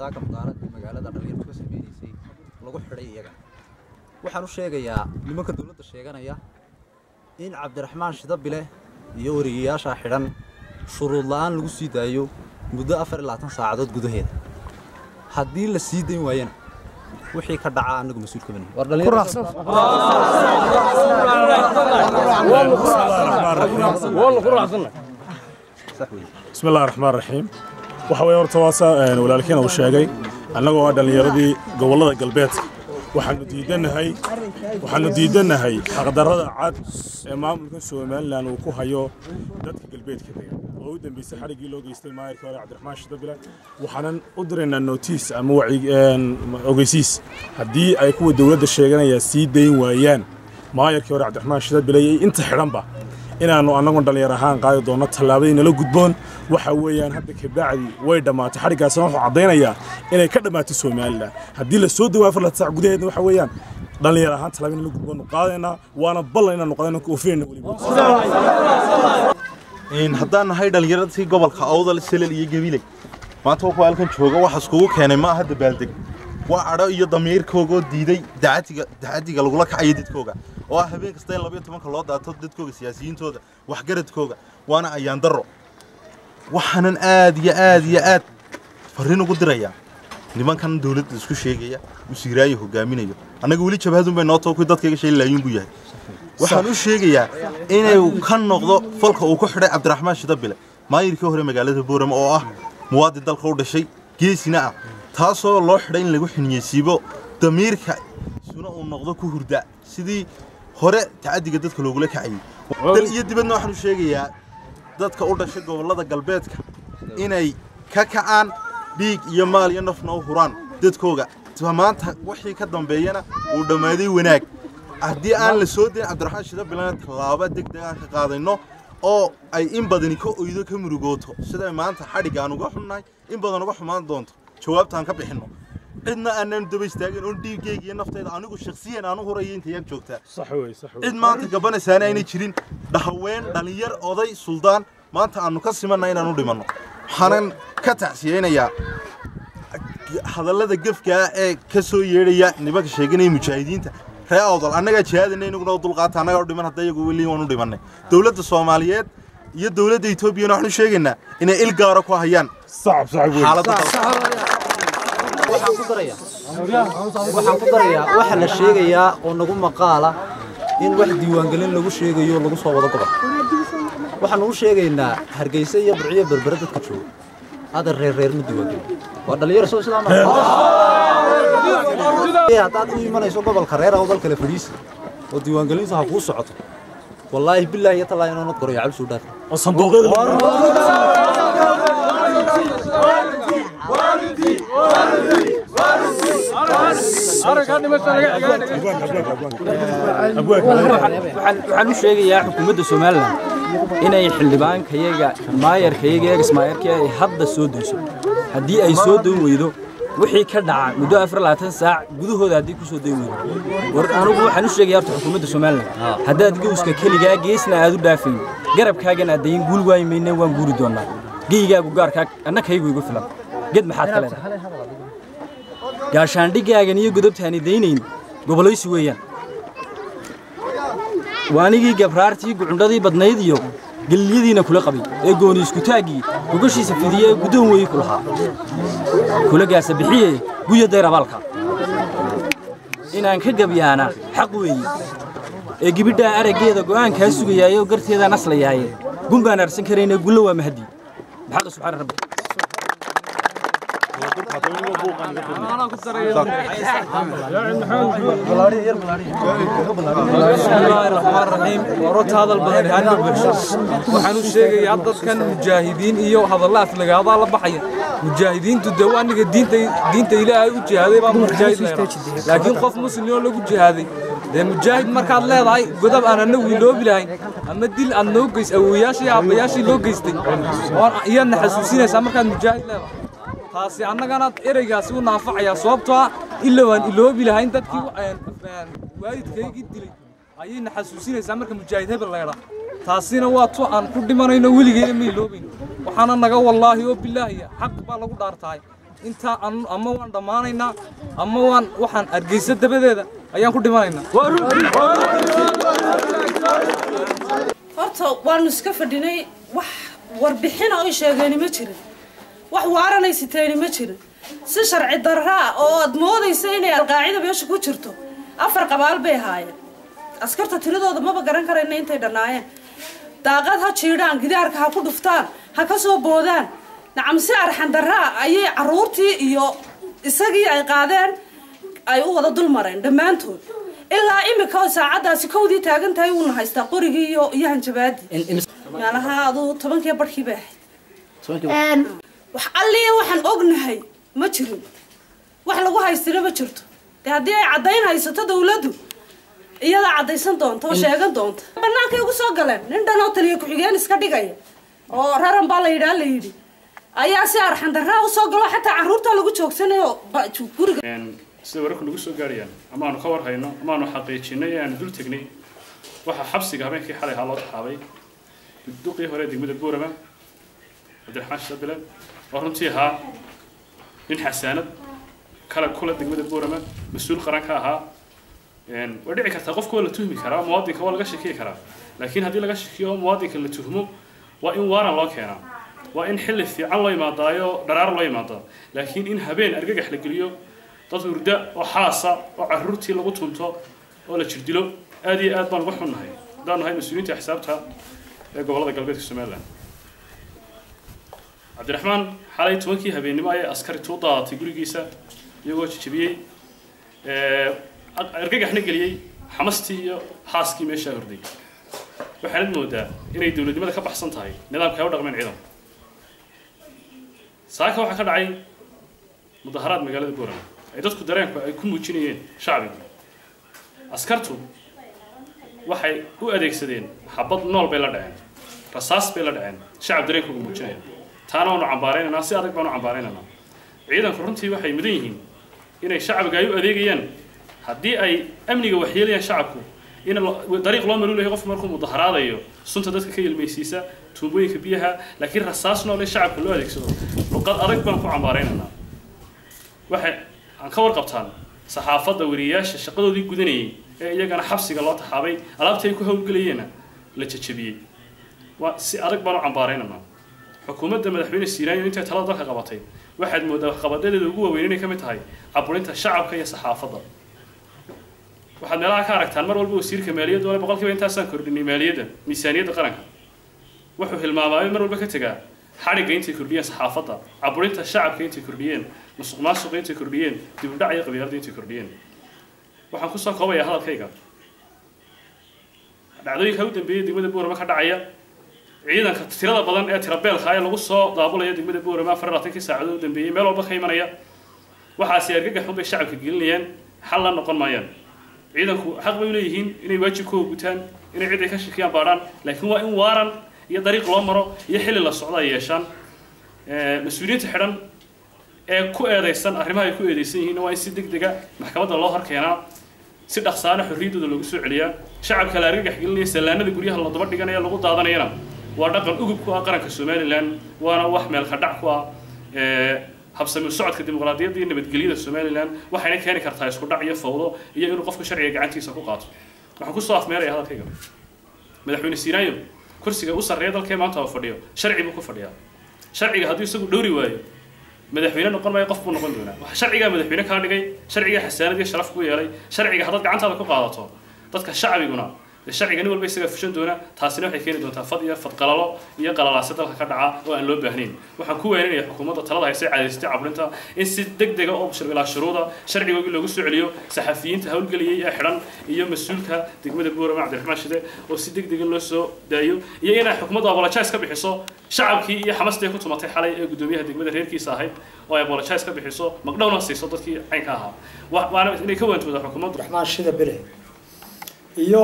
saaka mudaaradii magaalada dhalinyaradu ka sameeysay lagu xidhay iyaga waxaan u sheegayaa nimanka dawladda sheeganaya in Cabdiraxmaan Shidabile iyo wariyaasha xidhan shuruud la'aan lagu sii daayo muddo 24 saacadood gudaheeda haddii la sii dayn waayana wixii ka dhaca anagu mas'uul ka banahay war dhalinyaradu بسم الله الرحمن الرحيم وحوي ورتواصا ولكن أول شيء أنا جوا دليردي جوالله قلبيت وحنا ديدنا هاي أقدر عاد إمام الكسومان لأنه كوهيو دتك قلبيت كذا وودن بيسحر جيلو جيستماعي كار عبد الرحمن شدبله وحنا قدرنا النوتيس موعي أوجيسيس هدي أيكو الدولة الشيعية يسيدين ويان ما يكور عبد الرحمن شدبله أنت حرام با إن أنا قلنا دليرهان قايد دونا تلابين لو جدبون وحويان هذا كبعدي ويدا ما تحرك أسمه عضينا يا إن كذا ما تسوي ماله هدي السود وافر لا تساعدين وحويان دليرهان تلابين لو جدبون قاينا وأنا بالله إن نقاينا كوفين إن حدان هاي دليرتي قبل خاوض السلة يجيبيلك ما توقع لكن شوقة وحسكوه كان ما هذا بالدك وعرا يضمير كوجو ديدي دعتي قالوا لك عيدت كوجا وهبين كستين لبيت من خلاص دعتت كوجا سياسيين تودا وحجرت كوجا وأنا أيان درو وحنن آد فرينو قدريا لمن كان دولة تسكو شيء وسيرايه جامينه أنا قولي شبههم بيناتو كده كذا شيء لا ينقيه وحنو شيء إنه كان نقض فلك وكحر عبد الرحمن شدبله ما يركوه مجالات بورم أو مواد الخور شيء جيسنا taasoo loo xidhay in lagu xiniyeysiibo damiirka suna uu noqdo ku hurda sidii hore taadiga dadka loogu kacay dal iyo dibadna waxaan u sheegayaa dadka u dhashay gobolada galbeedka inay ka kacaan dhiig iyo maal iyo nafna u huraan dadkooga maanta wixii ka dambeeyana uu dhamaaday wanaag haddii aan la soo deyn Cabdiraxmaan Shidabile talaabo degdeg ah ka qaadayno oo ay in badani ka oydo ka murugooto sida maanta xadhigaan uga xunnaay in badan uga xumaan doonto جوابتان كبحنو عندنا أن ندبي استاجن ودي جيجي نفتح أنا أقول شخصيا أنا هو رأيي أنت يوم شوكتها صحوي عند ما أنت قبنا سنة إني تشرين دهوين دنير أضي سلطان ما أنت أنو كسمة ناينا نودي منه حنان كتعسيين يا هذا اللي دقف كسو يريا نبغى شيء مشاهدين رأي أفضل أنا قاعد شاهد إني نقول أفضل قاعد أنا قاعد من هذا يقول لي ونودي منه دولة الصوماليات هي دولة إثيوبيا نحن شيء إن إلقارك وهيان صعب waxaan ku darayaa waxa la sheegayaa oo nagu maqaala in wax diiwaan gelin lagu sheegayo lagu soo wada gobol waxaan u sheegaynaa Hargeysa iyo Burciyo Berbera dadka jooga hada reer ma diiwaan gelin waa dhalinyaro soo islaam ah hadaad u imanayso gobolka reer oo dalka la fadhiis oo diiwaan gelinta ha ku socoto wallahi billahi talaa inuu qoro yaal soo dhaaf oo sanduuqyada waxaan u sheegayaa xukuumadda Soomaaliland inay xildhibaankayaga maayarkayaga ismaaciilka ay hadda soo dayso haddii ay soo dayn weydo wixii ka dhaca muddo 24 saac gudahooda haddii ku soo dayn weydo war anigu waxaan u sheegayaa xukuumadda Soomaaliland haddaad gowska kaligaa geesna aad u dhaafin garabkaagana dayn guul waaymeynaa waan guuri doonaa geeyigaagu gaarka annakaygu igu filan ged maxaad kale gaashaandhigaagan iyo godobtaani daynayn gobolaysi weeyaan waanigii gabraartii gucundadii badnayd iyo galiyadiina kula qabay ee gooni isku taagii gogashiisa fidiyay gudoon way ku lahaa kula gaasa bixiyay guya deerabaalka inaan ka gabyaana xaq weey ee gibidha arageeda go'aan ka sugayaayo garteeda naslayahay gumbaan arsan kareyna gulo waa mahdi xaq subxaan rabbi هذا البلد أنا بشر وحنو شيء يعطى كان مجاهدين إياه هذا الله أصلق هذا الله بحية مجاهدين تدوان الدين إلى وجهادي ما مجاهد لكن خوف مسلمين ولا وجهادي ده مجاهد مركز الله ضاي قدام أنا نوي لو بلاين أما دل أن نوجس أو ياشي أو ياشي لوجستي ويان حسوسين سامر كان مجاهد لا taasi annagana ereygaasi u naafacaya sababtoo illa waan iloobi lahayn dadkii waalidkaygii dilay ayayna xasuusinaysaa marka mujaahid hebel leeyahay taasina waa tu aan ku dhimanayno wiligeena ma iloobin waxaana naga wallaahi oo billaahi xaq baa lagu dhaartaay inta ama waan dhamaanaynaa ama waxaan argeysa dabadeeda ayaan ku dhimanaynaa horta waan iska fadhinay wax warbixin oo sheegeen ma jirin wax waaranay siteen ma jirin si sharci darra oo aad moodaysa inay alqaacida meesha ku jirto afar qabaal bay haayeen askarta tiradooda ma garan karayna intay dhanaayeen daaqad ha jiidaan gidaarka ha ku dhuftaan ha ka soo boodaan nacam si arxan darra ayay caruurtii iyo isagii ay qaadeen ay u wada dul mareen dhamaantood ilaa imika saacadaasi kowdii taagan tahay uu haystaa qorigii iyo hanjabaadii meelaha adu 10 barkii bay ahayd wax alliya waxaan ognahay ma jirin wax lagu haystira ma jirto haddii ay cadayn haysato dawladdu iyada cadaysan doonto oo sheegan doonto banaanka ugu soo galeen nin dhan oo taliye ku xigeen iska dhigaya oo raran baa la yidhi ayaa si arxan darra u soo galo xataa caruurta lagu joogsanayo guriga sida wararku lagu soo gaarayaan ama aanu ka war hayno ama aanu xaqiijinay aan dul tagnay waxa xabsiga habeenkii xalay loo taxaabay duqii hore degmada Boorama Cabdiraxmaan Shabile oo runtii ahaa nin xasaanad kala kula degmada Boorama mas'uul qaran ka ahaa waa dhici kartaa qofku la tuhmi karaa muwaadinka waa laga shaki karaa laakiin haddii laga shakiyo muwaadinka la tuhmo waa in waaran loo keenaa waa in xilli fiican loo yimaadaayo dharaar loo yimaado laakiin in habeen argagax la geliyo dad hurda oo xaasa oo caruurtii lagu tunto oo la jirdilo aad iyo aad baan uga xunnahay hadaan nahay mas'uuliyiinta xisaabta ee gobolada galbeedka Soomaaliland Cabdiraxmaan xalay 10kii habeenimo ay askari tuu daadatay gurigiisa iyagoo jajabiyay argagaxna geliyay xamastii iyo xaaskii meesha hurday waxaan moodaa inay dawladnimada ka baxsan tahay nidaamka u dhaqmeen ciidan saaka waxa ka dhacay mudaharaad magaalada Boorama ay dadku dareenku ay ku muujinayeen shacbiga askartu waxay u adeegsadeen xabad nool bay la dhaceen rasaas bay la dhaceen shacab dareenku ku muujinaya taana waanu cambaaraynaa si adag baanu cambaaraynaa ciidanku runtii waxay mudan yihiin inay shacbiga ay u adeegayaan haddii ay amniga waxyeelayaan shacabku in dariiq loo marin lahayo qof markuu mudaharaadayo sunta dadka ka ilmaysiisa tuubooyinka biyaha laakiin rasaas nool ee shacabka loo adeegsado luqad adag baan ku cambaaraynaa waxay aan ka warqabtaan saxaafadda wariyaasha shaqadoodii gudanayay ee iyagana xabsiga loo taxaabay alaabtii ay ku hawlgalayeen la jajabiyay waa si adag baan u cambaaraynaa xukuumadda madaxweyne Siiraayo inta talada dalka qabatay waxaad moodaa qabadeeda ugu waaweyn inay ka mid tahay caburinta shacabka iyo saxaafadda waxaad meelaha ka aragtaan mar walba wasiirka maaliyadda oo 100% intaasaan kordhinay maaliyadda miisaaniyadda qaranka wuxuu hilmaamay mar walba ka tagaa xariga intii kordhiyeen saxaafadda caburinta shacabka intii kordhiyeen musuqmaasuqa intii kordhiyeen dib u dhac iyo qabyaaladda intii kordhiyeen waxaan ku soo koobayaa hadalkayga dhacdooyinka u dambeeyay degmada Boorama ka dhacaya ciidanka tirada badan ee tirabeelka ay lagu soo daabulaya degmada Boorama 24 saacadood u dambeeyay meel walba ka imanaya waxaasi argagax xun bay shacabka gelinayaan xal la noqon maayaan ciidanku xaq bay u leeyihiin inay waajibkooda gutaan inay cid ay ka shakiyaan baadhaan laakiin waa in waaran iyo dariiq loo maro iyo xilli la socdo ay yeeshaan mas'uuliyiinta xidhan ee ku eedeysan arrimaha ay ku eedeysan yihiin waa in si degdeg ah maxkamadda loo hor keenaa si dhaqsaana xorriyadooda loogu soo celiyaa shacabka la argagax gelinaya salaanada guryaha la daba dhiganaya lagu daadanayana waa dhaqan ugub ku ah qaranka Soomaaliland waana wax meel ka dhac ku ah habsami socodka dimuqraadiyadda iyo nabadgelyada Soomaaliland waxayna keeni kartaa isku dhac iyo fawdo iyo inuu qofka sharciga gacantiisa ku qaato waxaan ku soo afmeeray hadalkayga madaxweyne Siiraayo kursiga u sarreeya dalka maanta oo fadhiyo sharci buu ku fadhiyaa sharciga haddii isagu dhowri waayo madaxweyne noqon maayo qof buu noqon doonaa waxa sharciga madaxweyne ka dhigay sharciga xasaanad iyo sharaf ku yeelay sharciga hadad gacantaada ku qaadato dadka shacbiguna sharciga nin walba isaga fushan doona taasina waxay keeni doontaa fad iyo fad qalalo iyo qalalaasad dalka ka dhaca oo aan loo baahnayn waxaan ku weeninayaa xukuumadda talada haysa cadaystay caburinta in si degdeg ah oo bilaa shuruuda sharciga loogu soo celiyo saxafiyiinta hawlgaliyay ee xidhan iyo mas'uulka degmada Boorama Cabdiraxmaan Shide oo si degdeg loo soo daayo iyo inay xukuumadda apologize ka bixiso shacabkii iyo xamastii ku tumatay xalay ee gudoomiyaha degmada reerkiisa ahayd oo ay apologize ka bixiso magdhowna siiso dadkii caynka ahaa waana inay ka waantooda xukuumadda Cabdiraxmaan Shide bile iyo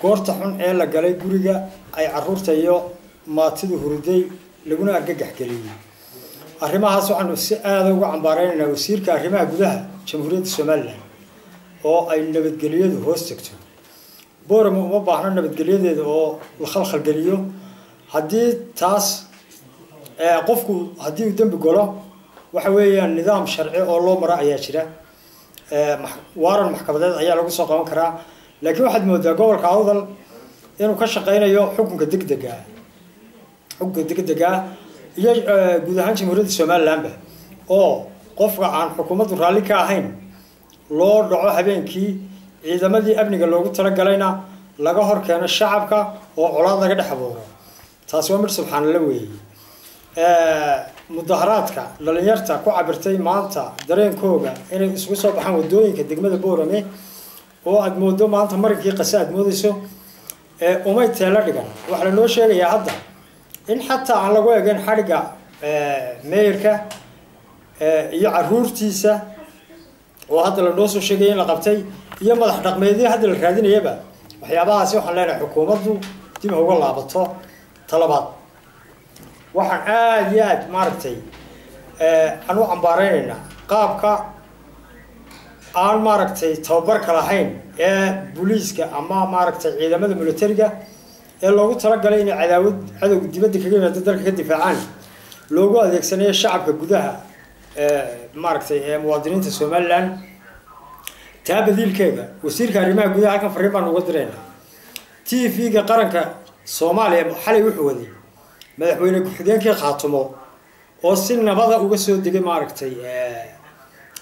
goorta xun ee la galay guriga ay caruurta iyo maatidu hurday laguna argagax geliyay arrimahaas waxaanu si aad uga cambaaraynaa wasiirka arrimaha gudaha jamhuuriyadda Soomaaliland oo ay nabadgelyadu hoos tagto Boorama uma baahna nabadgelyadeeda oo la khalkhal geliyo haddii taas qofku haddii uu dambi galo waxa weeyaan nidaam sharci oo loo maro ayaa jira waaran maxkamadeed ayaa lagu soo qaban karaa laakiin waxaad moodaa gobolka awdal inuu ka shaqeynayo xukunka degdega iyo guud ahaan jamhuuriyadda somalilandba oo qofka aan xukuumaddu raalli ka ahayn loo dhaco habeenkii ciidamadii amniga loogu talagalayna laga hor keeno shacabka oo colaad laga dhex abuuro taasi waa mid subxaanallah weeye mudaharaadka dhalinyarta ku cabirtay maanta dareenkooga inay isugu soo baxaan wadooyinka degmada boorame oo aad moodo maanta marinkii qase aad moodayso umay teela dhigan waxaa lanoo sheegayaa hadda in xataa aan lagu eegin xadhigga meeyarka iyo caruurtiisa oo hadda lanoo soo sheegaya in la qabtay iyo madax dhaqmeedyo hadda la raadinayaba waxyaabahaasi waxaan leenahay xukuumaddu dib ha uga laabato talabaad waxaan aada iyo aad maaragtay aan u cambaareynayna qaabka aan maaragtay tababarka lahayn ee booliiska ama maaragtay ciidamada militariga ee loogu talagalay inay cadowga dibadda kaga yimaado dalka ka difaacaan loogu adeegsanayo shacabka gudaha maaragtay ee muwaadiniinta somaliland taa badiilkeega wasiirka arrimaha gudaha halkan fariin baan uga diraynaa TV-ga qaranka soomaaliya xalay wuxuu waday madaxweyne ku-xigeenkii khaatumo oo si nabada uga soo degay maaragtay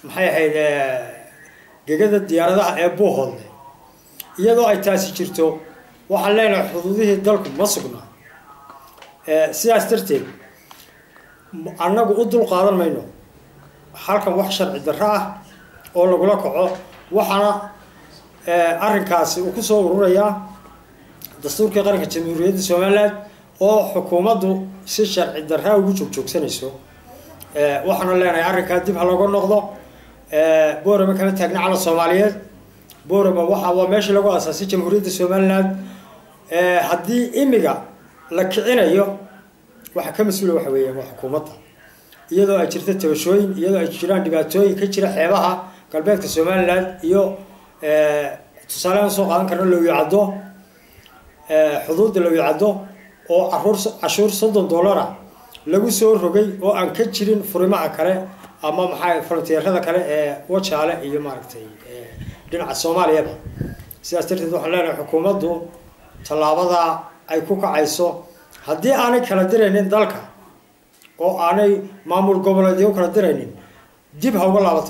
maxay ahayd gegada diyaaradaha ee Buuhoodle iyadoo ay taasi jirto waxaan leenahay xuduudihii dalku ma sugna sidaas darteed annagu u dul qaadan mayno halkan wax sharci darro ah oo lagula kaco waxaana arrinkaasi uu ku soo ururayaa dastuurka qaranka jamhuuriyadda somaliland oo xukuumaddu si sharci darro ugu joogjoogsanayso waxaana leenahay arrinkaa dib ha looga noqdo boorama kama taagna cala soomaaliyeed boorama waa meeshii lagu aasaasay jamhuuriyadda somaliland haddii imiga la kicinayo waxa ka mas-uula waxa weeyaan waa xukuumadda iyadoo ay jirto tabashooyin iyadoo ay jiraan dhibaatooyin ka jira xeebaha galbeedka somaliland iyo tusaale aan soo qaadan karno Lowyacaddo xuduudda Lowyacaddo oo cashuur $30 lagu soo rogay oo aan ka jirin furimaha kale ama maxay frontierada kale ee Wajaale iyo maaragtay dhinaca Soomaaliyaba sidaas darteed waxaan leenahay xukuumaddu tallaabada ay ku kacayso haddii aanay kala diraynin dalka oo aanay maamul goboleedyo kala diraynin dib ha uga laabato